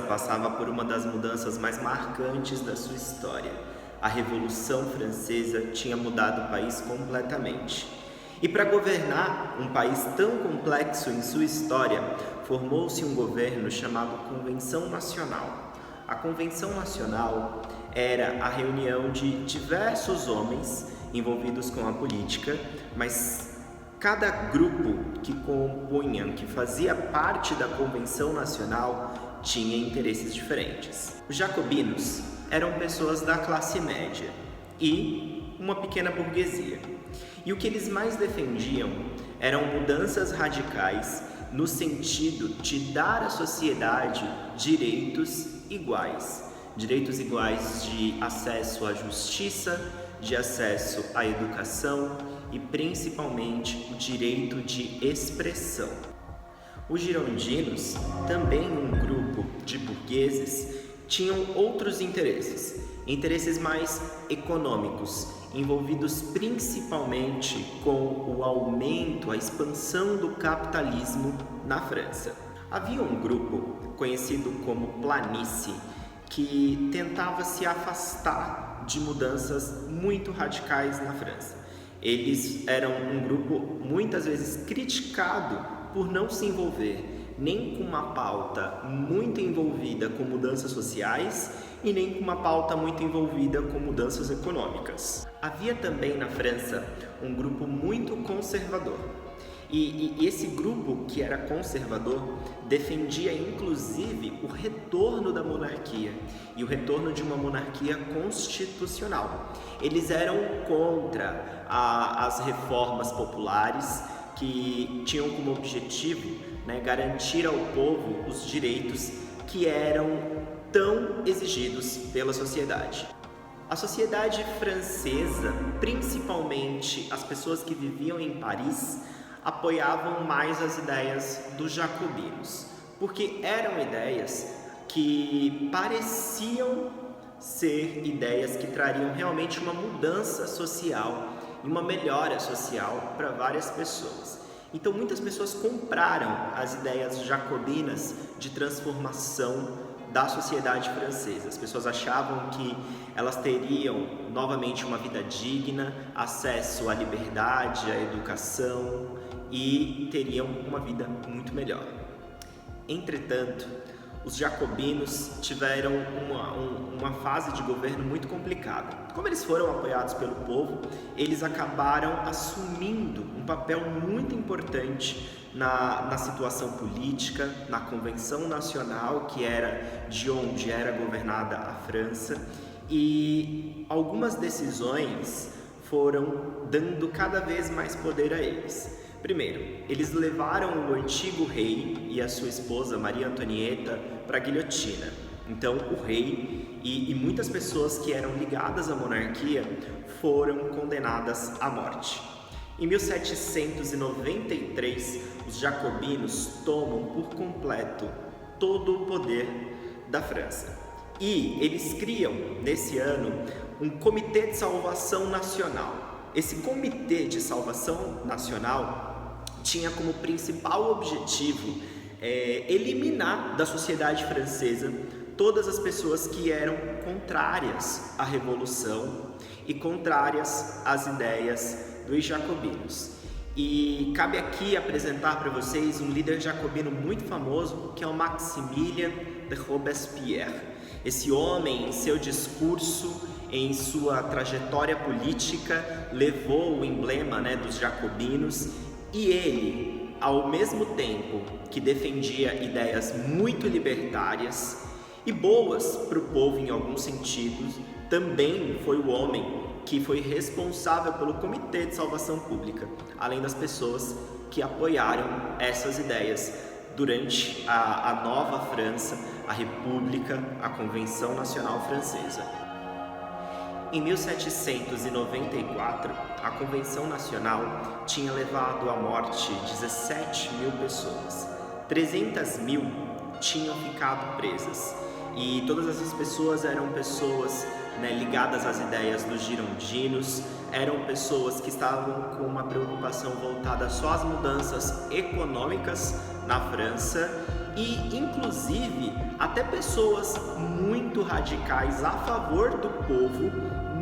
passava por uma das mudanças mais marcantes da sua história. A Revolução Francesa tinha mudado o país completamente. E para governar um país tão complexo em sua história, formou-se um governo chamado Convenção Nacional. A Convenção Nacional era a reunião de diversos homens envolvidos com a política, mas cada grupo que fazia parte da Convenção Nacional tinha interesses diferentes. Os jacobinos eram pessoas da classe média e uma pequena burguesia. E o que eles mais defendiam eram mudanças radicais no sentido de dar à sociedade direitos iguais de acesso à justiça, de acesso à educação e principalmente o direito de expressão. Os girondinos, também um grupo de burgueses, tinham outros interesses mais econômicos, envolvidos principalmente com o aumento, a expansão do capitalismo na França. Havia um grupo conhecido como planície que tentava se afastar de mudanças muito radicais na França. Eles eram um grupo muitas vezes criticado por não se envolver nem com uma pauta muito envolvida com mudanças sociais e nem com uma pauta muito envolvida com mudanças econômicas. Havia também na França um grupo muito conservador. E esse grupo que era conservador defendia inclusive o retorno da monarquia e o retorno de uma monarquia constitucional. Eles eram contra as reformas populares que tinham como objetivo, garantir ao povo os direitos que eram tão exigidos pela sociedade. A sociedade francesa, principalmente as pessoas que viviam em Paris, apoiavam mais as ideias dos jacobinos, porque eram ideias que pareciam ser ideias que trariam realmente uma mudança social e uma melhora social para várias pessoas. Então muitas pessoas compraram as ideias jacobinas de transformação da sociedade francesa. As pessoas achavam que elas teriam novamente uma vida digna, acesso à liberdade, à educação e teriam uma vida muito melhor. Entretanto, os jacobinos tiveram uma fase de governo muito complicada. Como eles foram apoiados pelo povo, eles acabaram assumindo um papel muito importante na situação política, na Convenção Nacional, que era de onde era governada a França, e algumas decisões foram dando cada vez mais poder a eles. Primeiro, eles levaram o antigo rei e a sua esposa, Maria Antonieta, para a guilhotina. Então, o rei e muitas pessoas que eram ligadas à monarquia foram condenadas à morte. Em 1793, os jacobinos tomam por completo todo o poder da França. E eles criam, nesse ano, um Comitê de Salvação Nacional. Esse Comitê de Salvação Nacional tinha como principal objetivo eliminar da sociedade francesa todas as pessoas que eram contrárias à Revolução e contrárias às ideias dos jacobinos. E cabe aqui apresentar para vocês um líder jacobino muito famoso, que é o Maximilien de Robespierre. Esse homem, em seu discurso, em sua trajetória política, levou o emblema dos jacobinos, e ele, ao mesmo tempo que defendia ideias muito libertárias e boas para o povo em alguns sentidos, também foi o homem que foi responsável pelo Comitê de Salvação Pública, além das pessoas que apoiaram essas ideias durante a Nova França, a República, a Convenção Nacional Francesa. Em 1794, a Convenção Nacional tinha levado à morte 17 mil pessoas. 300 mil tinham ficado presas. E todas essas pessoas eram pessoas ligadas às ideias dos girondinos, eram pessoas que estavam com uma preocupação voltada só às mudanças econômicas na França e, inclusive, até pessoas muito radicais a favor do povo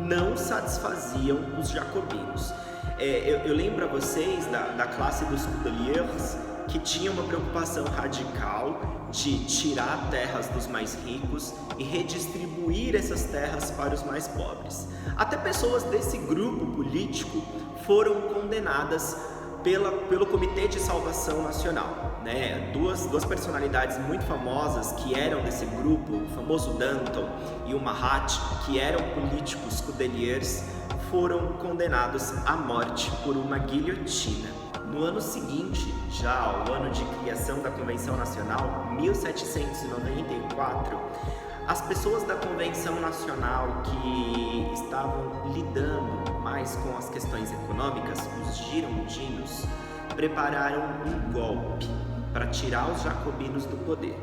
não satisfaziam os jacobinos. Eu lembro a vocês da classe dos Cudeliers, que tinha uma preocupação radical de tirar terras dos mais ricos e redistribuir essas terras para os mais pobres. Até pessoas desse grupo político foram condenadas pelo Comitê de Salvação Nacional, né? Duas personalidades muito famosas que eram desse grupo, o famoso Danton e o Marat, que eram políticos Cudeliers, foram condenados à morte por uma guilhotina. No ano seguinte, já o ano de criação da Convenção Nacional, 1794, as pessoas da Convenção Nacional que estavam lidando mais com as questões econômicas, os girondinos, prepararam um golpe para tirar os jacobinos do poder.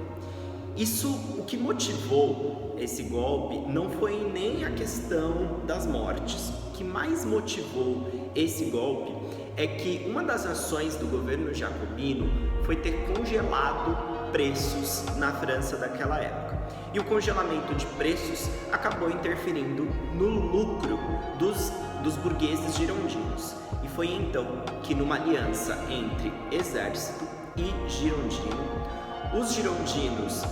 O que motivou esse golpe não foi nem a questão das mortes. O que mais motivou esse golpe é que uma das ações do governo jacobino foi ter congelado preços na França daquela época. E o congelamento de preços acabou interferindo no lucro dos burgueses girondinos. E foi então que, numa aliança entre exército e girondino, os girondinos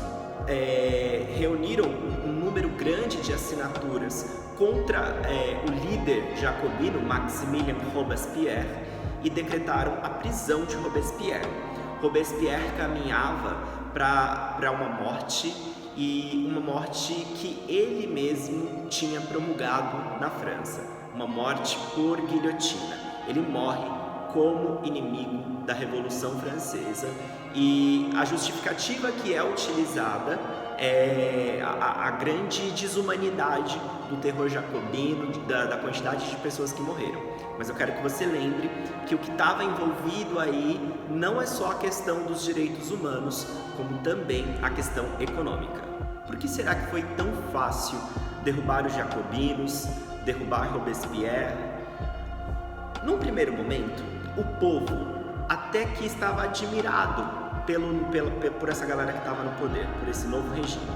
reuniram um número grande de assinaturas contra o líder jacobino, Maximilien Robespierre, e decretaram a prisão de Robespierre. Robespierre caminhava para uma morte, e uma morte que ele mesmo tinha promulgado na França, uma morte por guilhotina. Ele morre como inimigo da Revolução Francesa, e a justificativa que é utilizada é a grande desumanidade do terror jacobino, da quantidade de pessoas que morreram. Mas eu quero que você lembre que o que estava envolvido aí não é só a questão dos direitos humanos, como também a questão econômica. Por que será que foi tão fácil derrubar os jacobinos, derrubar Robespierre? Num primeiro momento, o povo até que estava admirado por essa galera que estava no poder, por esse novo regime.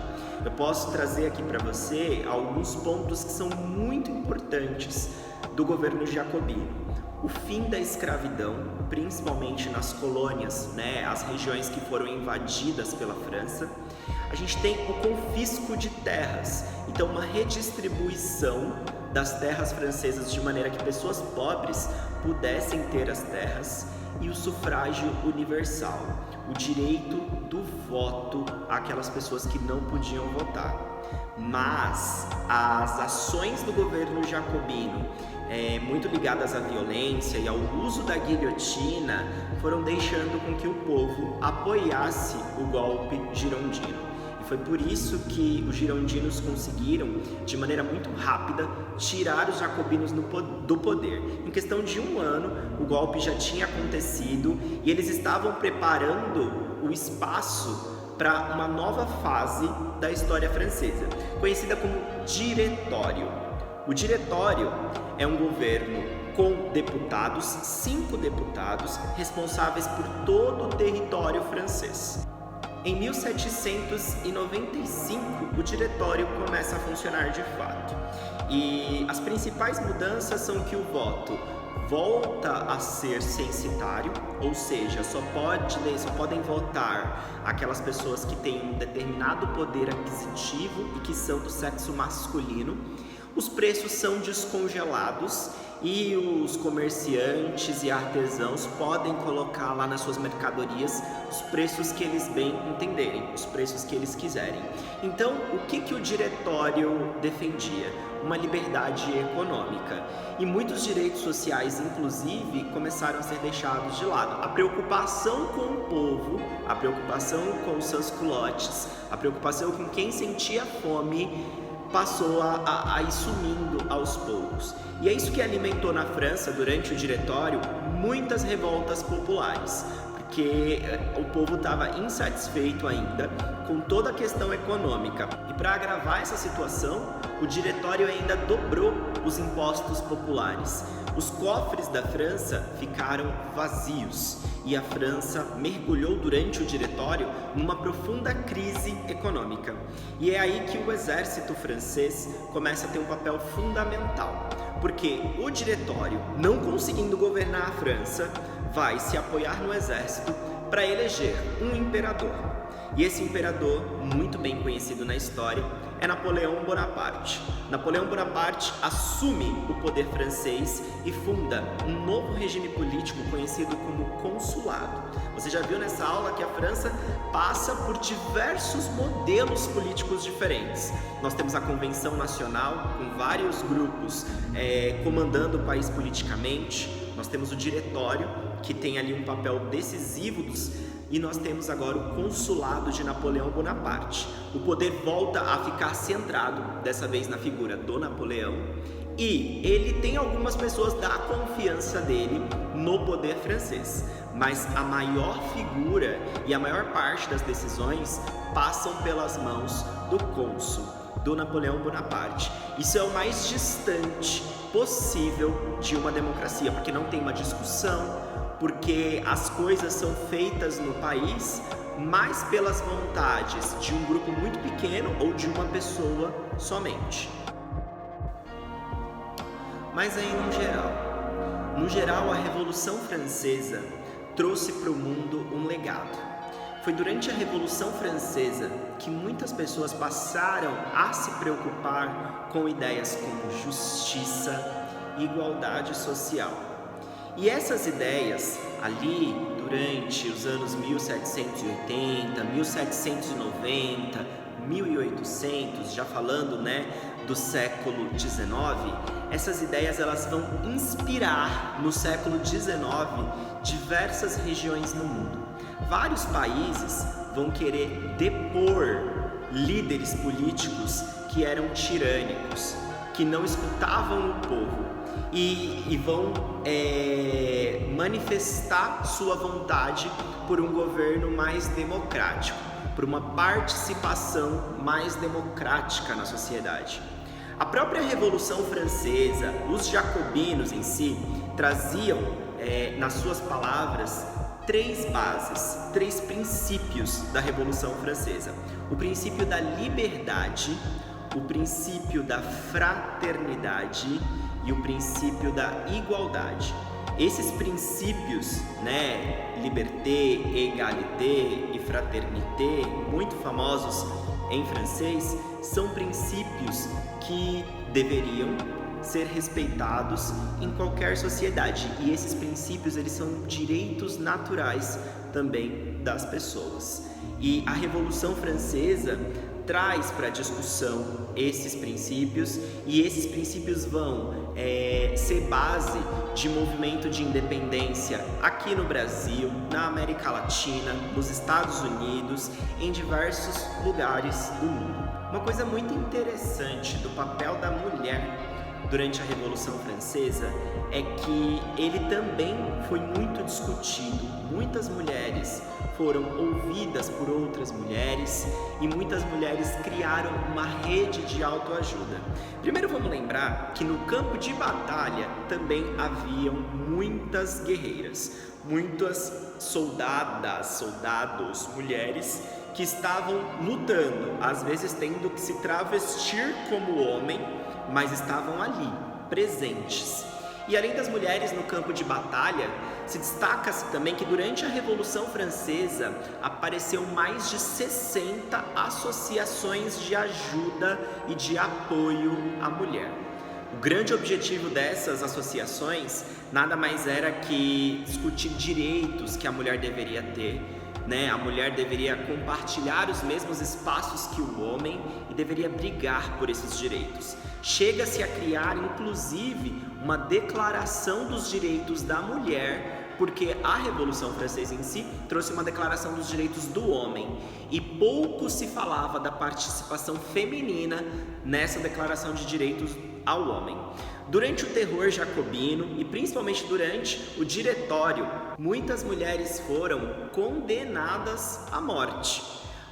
Eu posso trazer aqui para você alguns pontos que são muito importantes do governo jacobino. O fim da escravidão, principalmente nas colônias, né, as regiões que foram invadidas pela França. A gente tem o confisco de terras, então uma redistribuição das terras francesas de maneira que pessoas pobres pudessem ter as terras, e o sufrágio universal, o direito do voto àquelas pessoas que não podiam votar. Mas as ações do governo jacobino, muito ligadas à violência e ao uso da guilhotina, foram deixando com que o povo apoiasse o golpe girondino. E foi por isso que os girondinos conseguiram, de maneira muito rápida, tirar os jacobinos do poder. Em questão de um ano, o golpe já tinha acontecido e eles estavam preparando o espaço para uma nova fase da história francesa, conhecida como diretório. O diretório é um governo com deputados, 5 deputados, responsáveis por todo o território francês. Em 1795, o diretório começa a funcionar de fato. E as principais mudanças são que o voto volta a ser censitário, ou seja, só podem votar aquelas pessoas que têm um determinado poder aquisitivo e que são do sexo masculino. Os preços são descongelados e os comerciantes e artesãos podem colocar lá nas suas mercadorias os preços que eles bem entenderem, os preços que eles quiserem. Então, o que o diretório defendia? Uma liberdade econômica. E muitos direitos sociais, inclusive, começaram a ser deixados de lado. A preocupação com o povo, a preocupação com os sans-culottes, a preocupação com quem sentia fome, passou a ir sumindo aos poucos. E é isso que alimentou na França, durante o diretório, muitas revoltas populares. porque o povo estava insatisfeito ainda com toda a questão econômica. E para agravar essa situação, o diretório ainda dobrou os impostos populares. Os cofres da França ficaram vazios e a França mergulhou durante o diretório numa profunda crise econômica. E é aí que o exército francês começa a ter um papel fundamental, porque o diretório, não conseguindo governar a França, vai se apoiar no exército para eleger um imperador. E esse imperador, muito bem conhecido na história, é Napoleão Bonaparte. Napoleão Bonaparte assume o poder francês e funda um novo regime político conhecido como consulado. Você já viu nessa aula que a França passa por diversos modelos políticos diferentes. Nós temos a Convenção Nacional, com vários grupos comandando o país politicamente. Nós temos o Diretório, que tem ali um papel decisivo e nós temos agora o consulado de Napoleão Bonaparte. O poder volta a ficar centrado, dessa vez na figura do Napoleão, e ele tem algumas pessoas da confiança dele no poder francês, mas a maior figura e a maior parte das decisões passam pelas mãos do cônsul, do Napoleão Bonaparte. Isso é o mais distante possível de uma democracia, porque não tem uma discussão, porque as coisas são feitas no país mais pelas vontades de um grupo muito pequeno ou de uma pessoa somente. Mas aí no geral a Revolução Francesa trouxe para o mundo um legado. Foi durante a Revolução Francesa que muitas pessoas passaram a se preocupar com ideias como justiça e igualdade social. E essas ideias, ali durante os anos 1780, 1790, 1800, já falando do século XIX, essas ideias elas vão inspirar no século XIX diversas regiões no mundo. Vários países vão querer depor líderes políticos que eram tirânicos, que não escutavam o povo e vão manifestar sua vontade por um governo mais democrático, por uma participação mais democrática na sociedade. A própria Revolução Francesa, os jacobinos em si, traziam nas suas palavras três bases, três princípios da Revolução Francesa. O princípio da liberdade, o princípio da fraternidade e o princípio da igualdade. Esses princípios, liberté, égalité e fraternité, muito famosos em francês, são princípios que deveriam ser respeitados em qualquer sociedade. E esses princípios, eles são direitos naturais também das pessoas. E a Revolução Francesa traz para a discussão esses princípios, e esses princípios vão ser base de movimento de independência aqui no Brasil, na América Latina, nos Estados Unidos, em diversos lugares do mundo. Uma coisa muito interessante do papel da mulher durante a Revolução Francesa é que ele também foi muito discutido. Muitas mulheres foram ouvidas por outras mulheres e muitas mulheres criaram uma rede de autoajuda. Primeiro vamos lembrar que no campo de batalha também haviam muitas guerreiras, muitas soldados, mulheres que estavam lutando, às vezes tendo que se travestir como homem, mas estavam ali, presentes. E além das mulheres no campo de batalha, se destaca-se também que durante a Revolução Francesa apareceu mais de 60 associações de ajuda e de apoio à mulher. O grande objetivo dessas associações nada mais era que discutir direitos que a mulher deveria ter, A mulher deveria compartilhar os mesmos espaços que o homem e deveria brigar por esses direitos. Chega-se a criar, inclusive, uma declaração dos direitos da mulher porque a Revolução Francesa em si trouxe uma declaração dos direitos do homem e pouco se falava da participação feminina nessa declaração de direitos ao homem. Durante o terror jacobino e principalmente durante o Diretório, muitas mulheres foram condenadas à morte.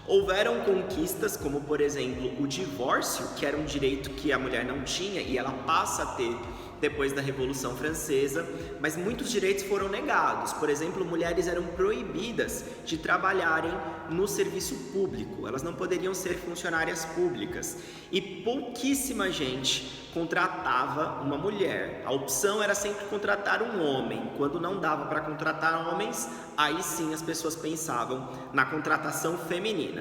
Houveram conquistas como, por exemplo, o divórcio, que era um direito que a mulher não tinha e ela passa a ter depois da Revolução Francesa, mas muitos direitos foram negados. Por exemplo, mulheres eram proibidas de trabalharem no serviço público, elas não poderiam ser funcionárias públicas e pouquíssima gente contratava uma mulher. A opção era sempre contratar um homem. Quando não dava para contratar homens, aí sim as pessoas pensavam na contratação feminina.